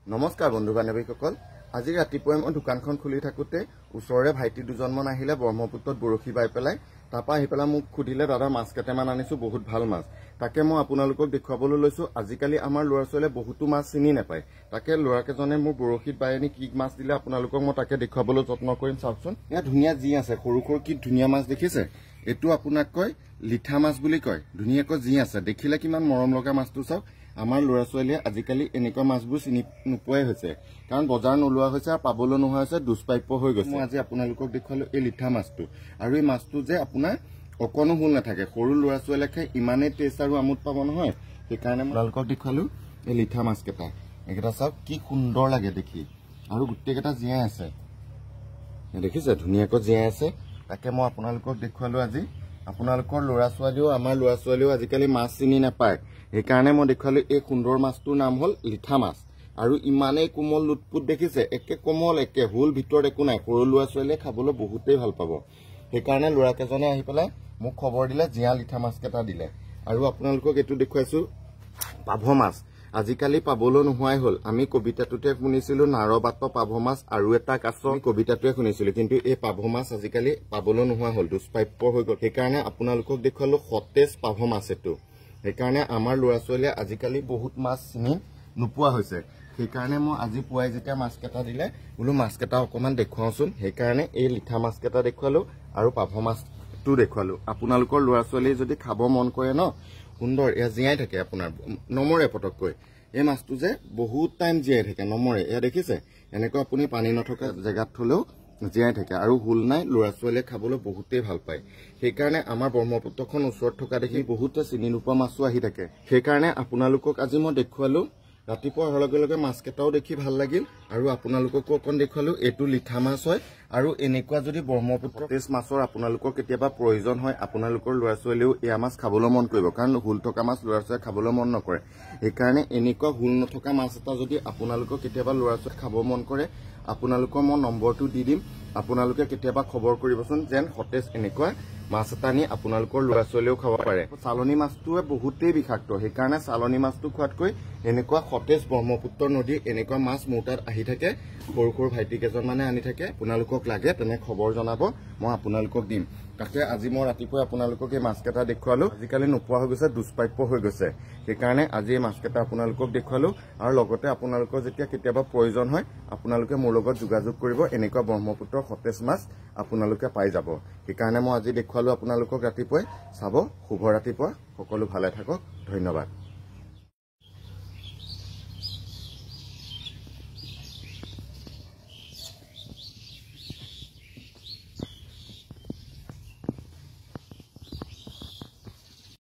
নমস্কাৰ বন্ধু বান্ধৱীসকল আজি ৰাতিপুৱাই মই দোকানখন খুলি থাকোতে ওচৰৰে ভাইটি দুজনমান আহিলে ব্ৰহ্মপুত্ৰত বৰশী বাই পেলাই তাপা আহি পেলাই মোক খুদিলে দাদা মাছ কেটেমান আনিছো বহুত ভাল মাছ তাকে মই আপোনালোকক দেখুৱাবলৈ লৈছো আজিকালি আমাৰ ল'ৰা ছোৱালীয়ে বহুতো মাছ চিনি নাপায় তাকে ল'ৰাকেজনে মোৰ বৰশীত বাই আনি কি মাছ দিলে আপোনালোকক মই তাকে দেখুৱাবলৈ যত্ন কৰিম চাওকচোন ইয়া ধুনীয়া জি আছে সৰু সৰু কি ধুনীয়া মাছ দেখিছে এটো আপোনাক কয় লিঠা মাছ বুলি কয় ধুনীয়াকৈ জি আছে দেখিলে কিমান মৰম লগা মাছটো চাওক আমাৰ ল'ৰা ছোৱালীয়ে আজিকালি এনেকুৱা মাছবোৰ চিনি নোপোৱাই হৈছে কাৰণ বজাৰ নোলোৱা হৈছে আৰু পাবলৈ নোহোৱা হৈছে দুষ্প্ৰাপ্য হৈ গৈছে মই আজি আপোনালোকক দেখুৱালো এই লিঠা মাছটো আৰু এই মাছটো যে আপোনাৰ অকণো হুল নাথাকে সৰু ল'ৰা ছোৱালীয়ে খাই ইমানেই টেষ্ট আৰু আমোদ পাব নহয় সেইকাৰণে মই আপোনালোকক দেখুৱালো এই লিঠা মাছকেইটা এইকেইটা চাওক কি সুন্দৰ লাগে দেখি আৰু গোটেইকেইটা জীয়াই আছে দেখিছে ধুনীয়াকৈ জীয়াই আছে তাকে মই আপোনালোকক দেখুৱালো আজি আপোনালোকৰ ল'ৰা ছোৱালীও আমাৰ ল'ৰা ছোৱালীও আজিকালি মাছ চিনি নাপায় সেইকাৰণে মই দেখুৱালো এই সুন্দৰ মাছটোৰ নাম হ'ল লিঠা মাছ আৰু ইমানেই কোমল লুটপুট দেখিছে একে কোমল একে হুল ভিতৰত একো নাই সৰু ল'ৰা ছোৱালীয়ে খাবলৈ বহুতেই ভাল পাব সেইকাৰণে ল'ৰাকেজনে আহি পেলাই মোক খবৰ দিলে জীয়া লিঠা মাছকেইটা দিলে আৰু আপোনালোকক এইটো দেখুৱাইছো পাভ মাছ আজিকালি পাবলৈ নোহোৱাই হ'ল আমি কবিতাটোতে শুনিছিলো নাৰবাত পাভ মাছ আৰু এটা কাছ কবিতাটোৱে শুনিছিলো কিন্তু এই পাভ মাছ আজিকালি পাবলৈ নোহোৱা হ'ল দুষ্প্ৰাপ্য হৈ গ'ল সেইকাৰণে আপোনালোকক দেখুৱালো সতেজ পাভ মাছ এইটো সেইকাৰণে আমাৰ ল'ৰা ছোৱালীয়ে আজিকালি বহুত মাছ চিনি নোপোৱা হৈছে সেইকাৰণে মই আজি পুৱাই যেতিয়া মাছকেইটা দিলে বোলো মাছকেইটা অকণমান দেখুৱাওচোন সেইকাৰণে এই লিঠা মাছকেইটা দেখুৱালো আৰু পাভ মাছটো দেখুৱালো আপোনালোকৰ ল'ৰা ছোৱালীয়ে যদি খাব মন কৰে ন সুন্দৰ এয়া জীয়াই থাকে আপোনাৰ নমৰে পটককৈ এই মাছটো যে বহুত টাইম জীয়াই থাকে নমৰে এয়া দেখিছে এনেকৈ আপুনি পানী নথকা জেগাত থলেও জীয়াই থাকে আৰু হুল নাই ল'ৰা ছোৱালীয়ে খাবলৈ বহুতেই ভাল পায় সেইকাৰণে আমাৰ ব্ৰহ্মপুত্ৰখন ওচৰত থকা দেখি বহুতে চিনি নোপোৱা মাছো আহি থাকে সেইকাৰণে আপোনালোকক আজি মই দেখুৱালো ৰাতিপুৱা অহাৰ লগে লগে মাছকেইটাও দেখি ভাল লাগিল আৰু আপোনালোককো অকণ দেখুৱালো এইটো লিঠা মাছ হয় আৰু এনেকুৱা যদি ব্ৰহ্মপুত্ৰ তেজ মাছৰ আপোনালোকৰ কেতিয়াবা প্ৰয়োজন হয় আপোনালোকৰ ল'ৰা ছোৱালীয়েও এয়া মাছ খাবলৈ মন কৰিব কাৰণ হুল থকা মাছ ল'ৰা ছোৱালীয়ে খাবলৈ মন নকৰে সেইকাৰণে এনেকুৱা হুল নথকা মাছ এটা যদি আপোনালোকৰ কেতিয়াবা ল'ৰা ছোৱালীয়ে খাব মন কৰে আপোনালোকৰ মই নম্বৰটো দি দিম আপোনালোকে কেতিয়াবা খবৰ কৰিবচোন যেন সতেজ এনেকুৱা মাছ এটা আনি আপোনালোকৰ ল'ৰা ছোৱালীয়েও খাব পাৰে চালনী মাছটোৱে বহুতেই বিষাক্ত সেইকাৰণে চালনী মাছটো খোৱাতকৈ এনেকুৱা সতেজ ব্ৰহ্মপুত্ৰ নদীৰ এনেকুৱা মাছ মোৰ তাত আহি থাকে সৰু সৰু ভাইটি কেইজনমানে আনি থাকে আপোনালোকক লাগে তেনে খবৰ জনাব মই আপোনালোকক দিম তাকে আজি মই ৰাতিপুৱা আপোনালোকক এই মাছকেইটা দেখুৱালো আজিকালি নোপোৱা হৈ গৈছে দুষ্প্ৰাপ্য হৈ গৈছে সেইকাৰণে আজি এই মাছকেইটা আপোনালোকক দেখুৱালো আৰু লগতে আপোনালোকৰ যেতিয়া কেতিয়াবা প্ৰয়োজন হয় আপোনালোকে মোৰ লগত যোগাযোগ কৰিব এনেকুৱা ব্ৰহ্মপুত্ৰৰ সতেজ মাছ আপোনালোকে পাই যাব সেইকাৰণে মই আজি দেখুৱালো আপোনালোকক ৰাতিপুৱাই চাব শুভ ৰাতিপুৱা সকলো ভালে থাকক ধন্যবাদ